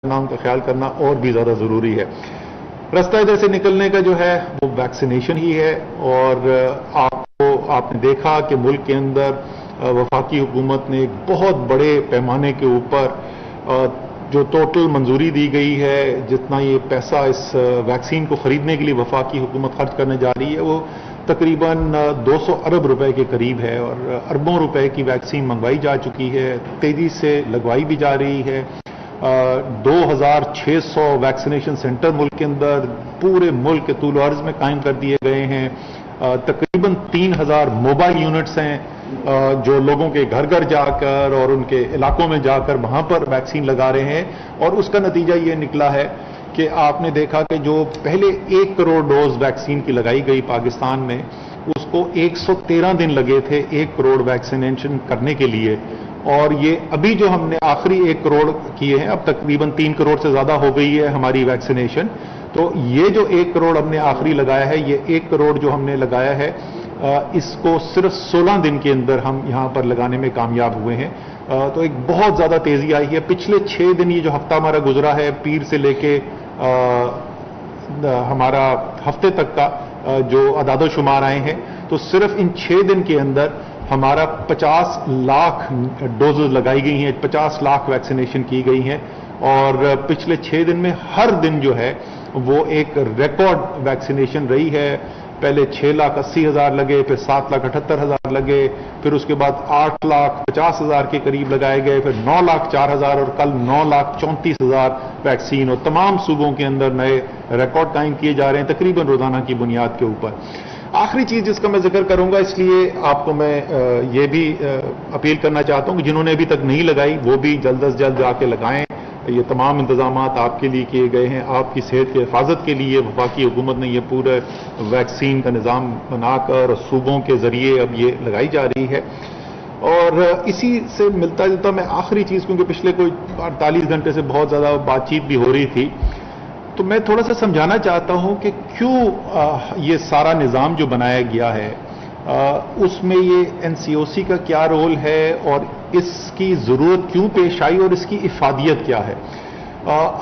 نام کا خیال کرنا اور بھی زیادہ ضروری ہے. راستہ ادھر سے نکلنے کا جو ہے وہ ویکسینیشن ہی ہے. اور آپ نے دیکھا کہ ملک کے اندر وفاقی حکومت نے ایک بہت بڑے پیمانے کے اوپر جو ٹوٹل منظوری دی گئی ہے، جتنا یہ پیسہ اس ویکسین کو خریدنے کے لیے وفاقی حکومت خرچ کرنے جا رہی ہے، وہ تقریباً 200 ارب روپے کے قریب ہے. اور اربوں روپے کی ویکسین منگوائی جا چکی ہے، تیزی سے لگوائی بھی جا رہی ہے. 2600 ویکسینیشن سینٹر ملک کے اندر پورے ملک کے طول و عرض میں قائم کر دیے گئے ہیں. تقریباً 3000 موبائل یونٹس ہیں جو لوگوں کے گھر گھر جا کر اور ان کے علاقوں میں جا کر وہاں پر ویکسین لگا رہے ہیں. اور اس کا نتیجہ یہ نکلا ہے کہ آپ نے دیکھا کہ جو پہلے 1 کروڑ ڈوز ویکسین کی لگائی گئی پاکستان میں، اس کو 113 دن لگے تھے 1 کروڑ ویکسینیشن کرنے کے لیے. اور یہ ابھی جو ہم نے آخری 1 کروڑ کیے ہیں، اب تقریباً 3 کروڑ سے زیادہ ہو گئی ہے ہماری ویکسینیشن. تو یہ جو 1 کروڑ ہم نے آخری لگایا ہے، یہ 1 کروڑ جو ہم نے لگایا ہے، اس کو صرف 16 دن کے اندر ہم یہاں پر لگانے میں کامیاب ہوئے ہیں. تو ایک بہت زیادہ تیزی آئی ہے. پچھلے 6 دن یہ جو ہفتہ ہمارا گزرا ہے، پیر سے لے کے ہمارا ہفتے تک کا جو اعداد و شمار آئے ہیں، تو صرف ان 6 دن کے اندر ہمارا 50 لاکھ ڈوزز لگائی گئی ہیں، 50 لاکھ ویکسینیشن کی گئی ہیں. اور پچھلے 6 دن میں ہر دن جو ہے وہ ایک ریکارڈ ویکسینیشن رہی ہے. پہلے 6,80,000 لگے، پھر 7,78,000 لگے، پھر اس کے بعد 8,50,000 کے قریب لگائے گئے، پھر 9,04,000 اور کل 9,34,000 ویکسین. اور تمام صوبوں کے اندر نئے ریکارڈ قائم کیے جا رہے ہیں تقریباً روزانہ کی بنیاد کے اوپر. آخری چیز جس کا میں ذکر کروں گا، اس لیے آپ کو میں یہ بھی اپیل کرنا چاہتا ہوں کہ جنہوں نے ابھی تک نہیں لگائی وہ بھی جلد از جلد جا کے لگائیں. یہ تمام انتظامات آپ کے لیے کیے گئے ہیں. آپ کی صحت کی حفاظت کے لیے وفاقی حکومت نے یہ پورے ویکسین کا نظام بنا کر صوبوں کے ذریعے اب یہ لگائی جا رہی ہے. اور اسی سے ملتا جلتا میں آخری چیز، کیونکہ پچھلے کوئی 48 گھنٹے سے بہت زیادہ بات چیت بھی ہو رہی تھی، تو میں تھوڑا سا سمجھانا چاہتا ہوں کہ کیوں یہ سارا نظام جو بنایا گیا ہے اس میں یہ NCOC کا کیا رول ہے اور اس کی ضرورت کیوں پیش آئی اور اس کی افادیت کیا ہے.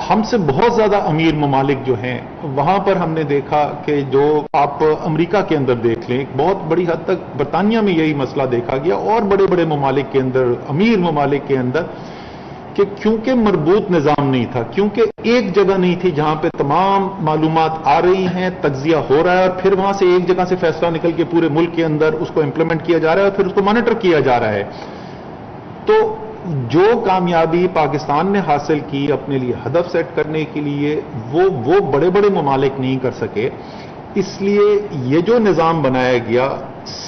ہم سے بہت زیادہ امیر ممالک جو ہیں وہاں پر ہم نے دیکھا کہ جو آپ امریکہ کے اندر دیکھ لیں، بہت بڑی حد تک برطانیہ میں یہی مسئلہ دیکھا گیا اور بڑے بڑے ممالک کے اندر، امیر ممالک کے اندر، کہ کیونکہ مربوط نظام نہیں تھا، کیونکہ ایک جگہ نہیں تھی جہاں پہ تمام معلومات آ رہی ہیں، تجزیہ ہو رہا ہے اور پھر وہاں سے ایک جگہ سے فیصلہ نکل کے پورے ملک کے اندر اس کو امپلیمنٹ کیا جا رہا ہے اور پھر اس کو مانیٹر کیا جا رہا ہے. تو جو کامیابی پاکستان نے حاصل کی اپنے لیے ہدف سیٹ کرنے کے لیے، وہ بڑے بڑے ممالک نہیں کر سکے. اس لیے یہ جو نظام بنایا گیا،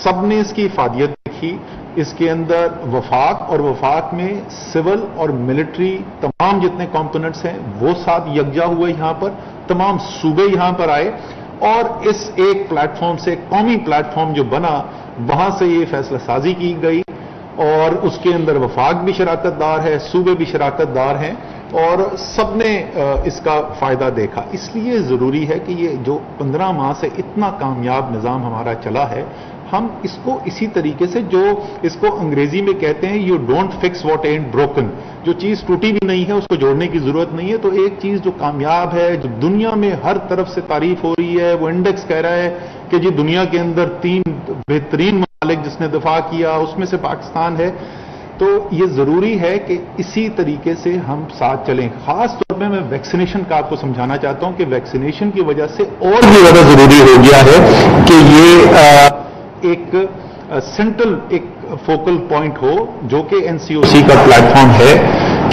سب نے اس کی افادیت دیکھی. اس کے اندر وفاق، اور وفاق میں سول اور ملٹری تمام جتنے کمپوننٹس ہیں وہ ساتھ یکجا ہوئے یہاں پر، تمام صوبے یہاں پر آئے اور اس ایک پلیٹ فارم سے، قومی پلیٹ فارم جو بنا، وہاں سے یہ فیصلہ سازی کی گئی. اور اس کے اندر وفاق بھی شراکت دار ہے، صوبے بھی شراکت دار ہیں اور سب نے اس کا فائدہ دیکھا. اس لیے ضروری ہے کہ یہ جو 15 ماہ سے اتنا کامیاب نظام ہمارا چلا ہے، ہم اس کو اسی طریقے سے، جو اس کو انگریزی میں کہتے ہیں یو ڈونٹ فکس واٹ اینٹ بروکن، جو چیز ٹوٹی بھی نہیں ہے اس کو جوڑنے کی ضرورت نہیں ہے. تو ایک چیز جو کامیاب ہے، جو دنیا میں ہر طرف سے تعریف ہو رہی ہے، وہ انڈیکس کہہ رہا ہے کہ جی دنیا کے اندر 3 بہترین ممالک جس نے دفاع کیا اس میں سے پاکستان ہے. تو یہ ضروری ہے کہ اسی طریقے سے ہم ساتھ چلیں. خاص طور پہ میں ویکسینیشن کا آپ کو سمجھانا چاہتا ہوں کہ ویکسینیشن کی وجہ سے اور بھی زیادہ ضروری ہو گیا ہے کہ یہ ایک سینٹرل ایک فوکل پوائنٹ ہو جو کہ NCOC کا پلیٹ فارم ہے.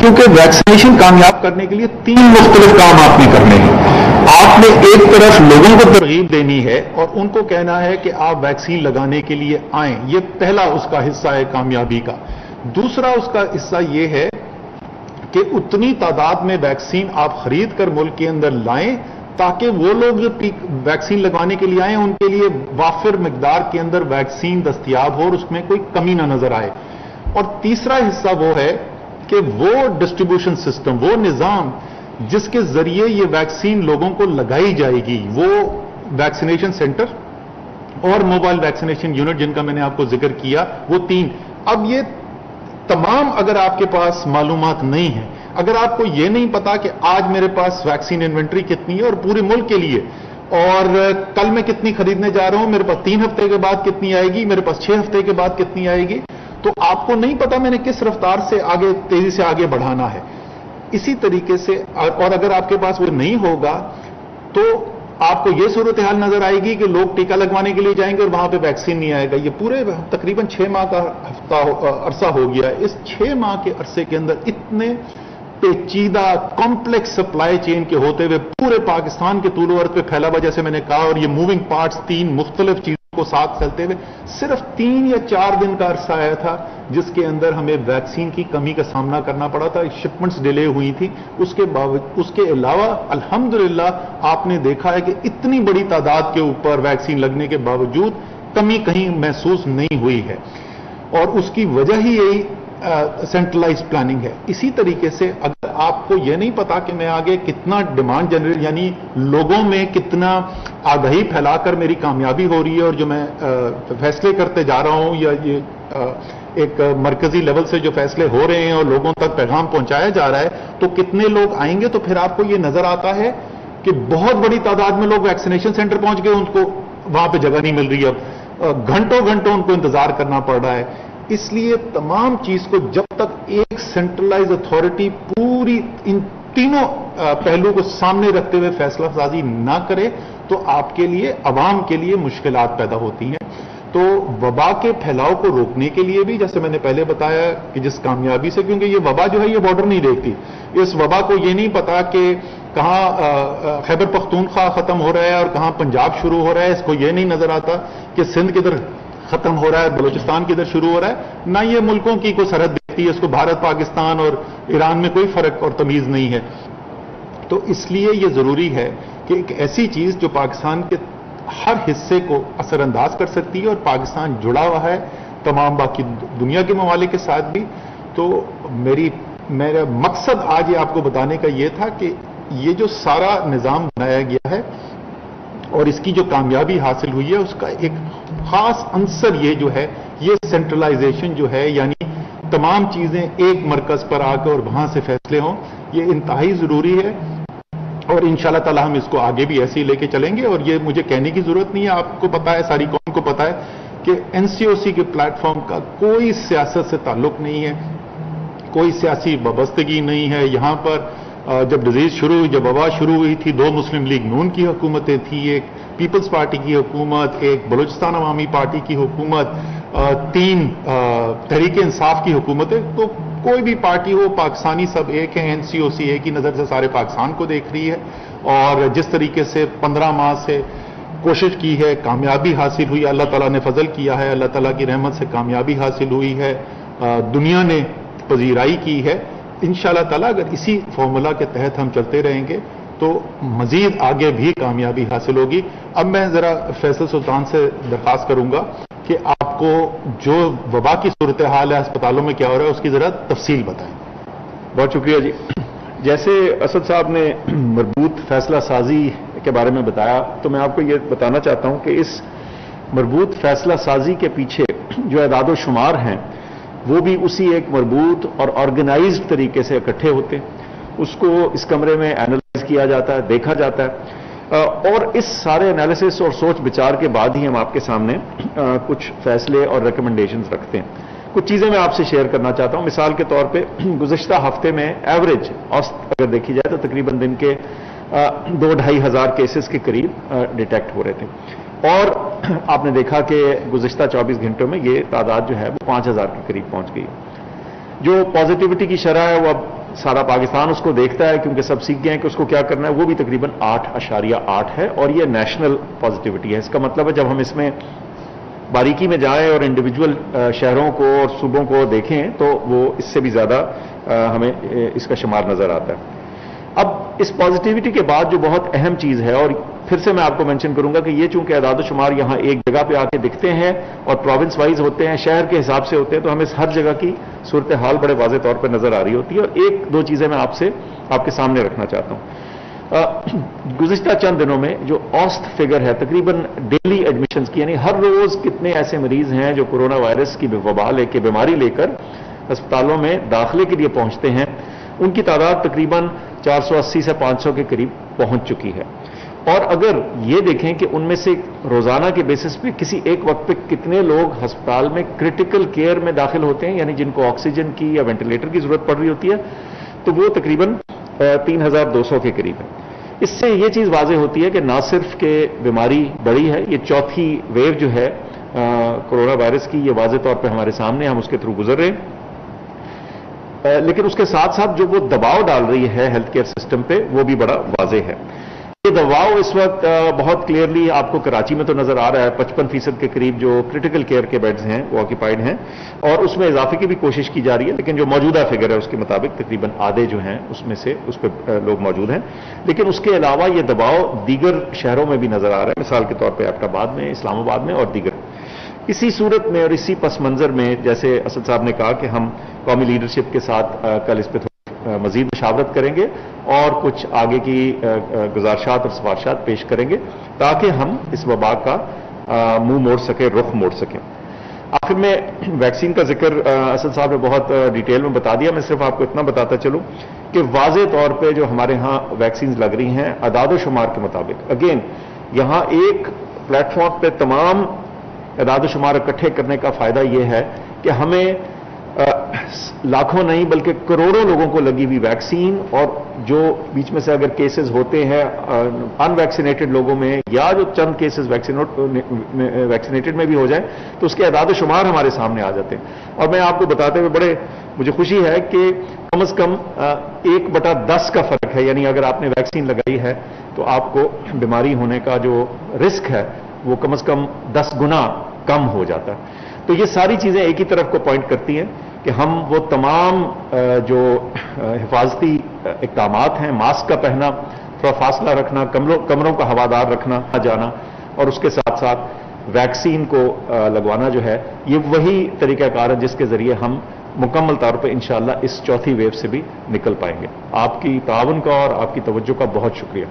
کیونکہ ویکسینیشن کامیاب کرنے کے لیے 3 مختلف کام آپ نے کرنے ہیں. آپ نے ایک طرف لوگوں کو ترغیب دینی ہے اور ان کو کہنا ہے کہ آپ ویکسین لگانے کے لیے آئیں، یہ پہلا اس کا حصہ ہے کامیابی کا. دوسرا اس کا حصہ یہ ہے کہ اتنی تعداد میں ویکسین آپ خرید کر ملک کے اندر لائیں تاکہ وہ لوگ جو ویکسین لگوانے کے لیے آئیں ان کے لیے وافر مقدار کے اندر ویکسین دستیاب ہو اور اس میں کوئی کمی نہ نظر آئے. اور تیسرا حصہ وہ ہے کہ وہ ڈسٹریبیوشن سسٹم، وہ نظام جس کے ذریعے یہ ویکسین لوگوں کو لگائی جائے گی، وہ ویکسینیشن سینٹر اور موبائل ویکسینیشن یونٹ جن کا میں نے آپ کو ذکر کیا، وہ 3. اب یہ تمام اگر آپ کے پاس معلومات نہیں ہیں، अगर आपको ये नहीं पता कि आज मेरे पास वैक्सीन इन्वेंट्री कितनी है और पूरे मुल्क के लिए, और कल मैं कितनी खरीदने जा रहा हूं, मेरे पास 3 हफ्ते के बाद कितनी आएगी, मेरे पास 6 हफ्ते के बाद कितनी आएगी, तो आपको नहीं पता मैंने किस रफ्तार से आगे, तेजी से आगे बढ़ाना है। इसी तरीके से, और अगर आपके पास वो नहीं होगा तो आपको ये सूरत हाल नजर आएगी कि लोग टीका लगवाने के लिए जाएंगे और वहां पे वैक्सीन नहीं आएगा। ये पूरे तकरीबन 6 माह का अरसा हो गया है। इस 6 माह के अरसे के अंदर इतने पेचीदा कॉम्प्लेक्स सप्लाई चेन के होते हुए पूरे पाकिस्तान के तूलो अर्थ पे फैला हुआ, जैसे मैंने कहा, और ये मूविंग पार्ट्स 3 मुख्तलिफ चीजों को साथ चलते हुए सिर्फ 3 या 4 दिन का अरसा आया था जिसके अंदर हमें वैक्सीन की कमी का सामना करना पड़ा था। शिपमेंट्स डिले हुई थी। उसके अलावा अल्हम्दुलिल्लाह आपने देखा है कि इतनी बड़ी तादाद के ऊपर वैक्सीन लगने के बावजूद कमी कहीं महसूस नहीं हुई है, और उसकी वजह ही यही सेंट्रलाइज प्लानिंग है। इसी तरीके से अगर आपको यह नहीं पता कि मैं आगे कितना डिमांड जनरेट, यानी लोगों में कितना आगाही फैलाकर मेरी कामयाबी हो रही है, और जो मैं फैसले करते जा रहा हूं, या ये एक मरकजी लेवल से जो फैसले हो रहे हैं और लोगों तक पैगाम पहुंचाया जा रहा है, तो कितने लोग आएंगे, तो फिर आपको ये नजर आता है कि बहुत बड़ी तादाद में लोग वैक्सीनेशन सेंटर पहुंच गए, उनको वहां पे जगह नहीं मिल रही। अब घंटों घंटों उनको इंतजार करना पड़ रहा है। इसलिए तमाम चीज को जब तक एक सेंट्रलाइज अथॉरिटी पूरी इन तीनों पहलू को सामने रखते हुए फैसला साजी ना करे, तो आपके लिए, अवाम के लिए मुश्किलात पैदा होती हैं। तो वबा के फैलाव को रोकने के लिए भी, जैसे मैंने पहले बताया कि जिस कामयाबी से, क्योंकि ये वबा जो है ये बॉर्डर नहीं देखती, इस वबा को ये नहीं पता कि कहां खैबर पख्तूनख्वा खत्म हो रहा है और कहां पंजाब शुरू हो रहा है, इसको ये नहीं नजर आता कि सिंध किधर खत्म हो रहा है, बलूचिस्तान किधर शुरू हो रहा है। ना ये मुल्कों की कोई सरहद देखती है, इसको भारत, पाकिस्तान और ईरान में कोई फर्क और तमीज नहीं है। तो इसलिए ये जरूरी है कि एक ऐसी चीज जो पाकिस्तान के हर हिस्से को असरअंदाज कर सकती है, और पाकिस्तान जुड़ा हुआ है तमाम बाकी दुनिया के ममालिक के साथ भी। तो मेरा मकसद आज ये आपको बताने का ये था कि ये जो सारा निजाम बनाया गया है और इसकी जो कामयाबी हासिल हुई है, उसका एक खास अंसर ये जो है, ये सेंट्रलाइजेशन जो है, यानी तमाम चीजें एक मरकज पर आकर और वहां से फैसले हों, ये इंतहाई जरूरी है। और इंशाल्लाह ताला हम इसको आगे भी ऐसे ही लेके चलेंगे। और ये मुझे कहने की जरूरत नहीं है, आपको पता है, सारी कौम को पता है कि एनसीओसी के प्लेटफॉर्म का कोई सियासत से ताल्लुक नहीं है, कोई सियासी वाबस्तगी नहीं है। यहां पर जब डिजीज शुरू हुई, जब वबा शुरू हुई थी, 2 मुस्लिम लीग नून की हुकूमतें थी, एक पीपल्स पार्टी की हुकूमत, एक बलूचिस्तान अवामी पार्टी की हुकूमत, 3 तहरीक इंसाफ की हुकूमतें। तो कोई भी पार्टी हो, पाकिस्तानी सब एक है, एनसीओसी एक ही नजर से सारे पाकिस्तान को देख रही है। और जिस तरीके से 15 माह से कोशिश की है, कामयाबी हासिल हुई, अल्लाह ताला ने फजल किया है, अल्लाह ताला की रहमत से कामयाबी हासिल हुई है, दुनिया ने पजीराई की है। इंशाअल्लाह ताला अगर इसी फॉर्मूला के तहत हम चलते रहेंगे तो मजीद आगे भी कामयाबी हासिल होगी। अब मैं जरा फैसल सुल्तान से दरखास्त करूंगा कि आपको जो वबा की सूरत हाल है, अस्पतालों में क्या हो रहा है, उसकी जरा तफसील बताएं। बहुत शुक्रिया जी। जैसे असद साहब ने मरबूत फैसला साजी के बारे में बताया, तो मैं आपको ये बताना चाहता हूं कि इस मरबूत फैसला साजी के पीछे जो एदाद शुमार हैं, वो भी उसी एक मरबूत और ऑर्गेनाइज्ड तरीके से इकट्ठे होते हैं। उसको इस कमरे में एनालाइज किया जाता है, देखा जाता है, और इस सारे एनालिसिस और सोच विचार के बाद ही हम आपके सामने कुछ फैसले और रिकमेंडेशंस रखते हैं। कुछ चीजें मैं आपसे शेयर करना चाहता हूं। मिसाल के तौर पे गुज़िश्ता हफ्ते में एवरेज औसत अगर देखी जाए तो तकरीबन दिन के 2-2.5 हज़ार केसेस के करीब डिटेक्ट हो रहे थे, और आपने देखा कि गुज़िश्ता 24 घंटों में ये तादाद जो है वो 5,000 के करीब पहुंच गई। जो पॉजिटिविटी की शरह है वो अब सारा पाकिस्तान उसको देखता है, क्योंकि सब सीख गए हैं कि उसको क्या करना है। वो भी तकरीबन 8.8 है, और ये नेशनल पॉजिटिविटी है। इसका मतलब है जब हम इसमें बारीकी में जाएं और इंडिविजुअल शहरों को और सूबों को देखें तो वो इससे भी ज्यादा हमें इसका शुमार नजर आता है। अब इस पॉजिटिविटी के बाद जो बहुत अहम चीज है, और फिर से मैं आपको मेंशन करूंगा कि ये चूंकि आदाद शुमार यहां एक जगह पे आके दिखते हैं और प्रोविंस वाइज होते हैं, शहर के हिसाब से होते हैं, तो हमें हर जगह की सूरत हाल बड़े वाज़ेह तौर पर नजर आ रही होती है। और 1-2 चीजें मैं आपके सामने रखना चाहता हूं। गुज़िश्ता चंद दिनों में जो औसत फिगर है तकरीबन डेली एडमिशंस की, यानी हर रोज कितने ऐसे मरीज हैं जो कोरोना वायरस की वबा लेके, बीमारी लेकर अस्पतालों में दाखिले के लिए पहुंचते हैं, उनकी तादाद तकरीबन 480 से 500 के करीब पहुंच चुकी है। और अगर ये देखें कि उनमें से रोजाना के बेसिस पे किसी एक वक्त पे कितने लोग अस्पताल में क्रिटिकल केयर में दाखिल होते हैं, यानी जिनको ऑक्सीजन की या वेंटिलेटर की जरूरत पड़ रही होती है, तो वो तकरीबन 3200 के करीब है। इससे ये चीज वाज़ेह होती है कि ना सिर्फ के बीमारी बढ़ी है, ये चौथी वेव जो है कोरोना वायरस की, ये वाज़ेह तौर पर हमारे सामने, हम उसके थ्रू गुजर रहे हैं, लेकिन उसके साथ साथ जो वो दबाव डाल रही है हेल्थ केयर सिस्टम पे, वो भी बड़ा वाज़ेह है। ये दबाव इस वक्त बहुत क्लियरली आपको कराची में तो नजर आ रहा है, 55% के करीब जो क्रिटिकल केयर के बेड्स हैं वो ऑक्यूपाइड हैं, और उसमें इजाफे की भी कोशिश की जा रही है, लेकिन जो मौजूदा फिगर है उसके मुताबिक तकरीबन आधे जो हैं उसमें से उस पर लोग मौजूद हैं। लेकिन उसके अलावा ये दबाव दीगर शहरों में भी नजर आ रहा है, मिसाल के तौर पर एबटाबाद में, इस्लामाबाद में और दीगर। इसी सूरत में और इसी पस मंजर में, जैसे असद साहब ने कहा कि हम कौमी लीडरशिप के साथ कल इस पर मजीद मशावरत करेंगे और कुछ आगे की गुजारिशात और सिफारिशात पेश करेंगे ताकि हम इस वबा का मुंह मोड़ सकें, रुख मोड़ सकें। आखिर में वैक्सीन का जिक्र असद साहब ने बहुत डिटेल में बता दिया, मैं सिर्फ आपको इतना बताता चलूं कि वाज़ेह तौर पे जो हमारे यहां वैक्सीन लग रही हैं अदाद शुमार के मुताबिक, अगेन यहां एक प्लेटफॉर्म पे तमाम अदाद शुमार इकट्ठे करने का फायदा यह है कि हमें लाखों नहीं बल्कि करोड़ों लोगों को लगी हुई वैक्सीन, और जो बीच में से अगर केसेस होते हैं अनवैक्सीनेटेड लोगों में, या जो चंद केसेस वैक्सीनेटेड में भी हो जाए, तो उसके अदाद शुमार हमारे सामने आ जाते हैं। और मैं आपको बताते हुए मुझे खुशी है कि कम से कम 1/10 का फर्क है, यानी अगर आपने वैक्सीन लगाई है तो आपको बीमारी होने का जो रिस्क है वो कम से कम 10 गुना कम हो जाता है। तो ये सारी चीजें एक ही तरफ को पॉइंट करती हैं कि हम वो तमाम जो हिफाजती इक़दामात हैं, मास्क का पहना, थोड़ा फासला रखना, कमरों का हवादार रखना जाना, और उसके साथ साथ वैक्सीन को लगवाना जो है, ये वही तरीकाकार है जिसके जरिए हम मुकम्मल तौर पर इंशाअल्लाह इस चौथी वेव से भी निकल पाएंगे। आपकी ताउन का और आपकी तवज्जो का बहुत शुक्रिया।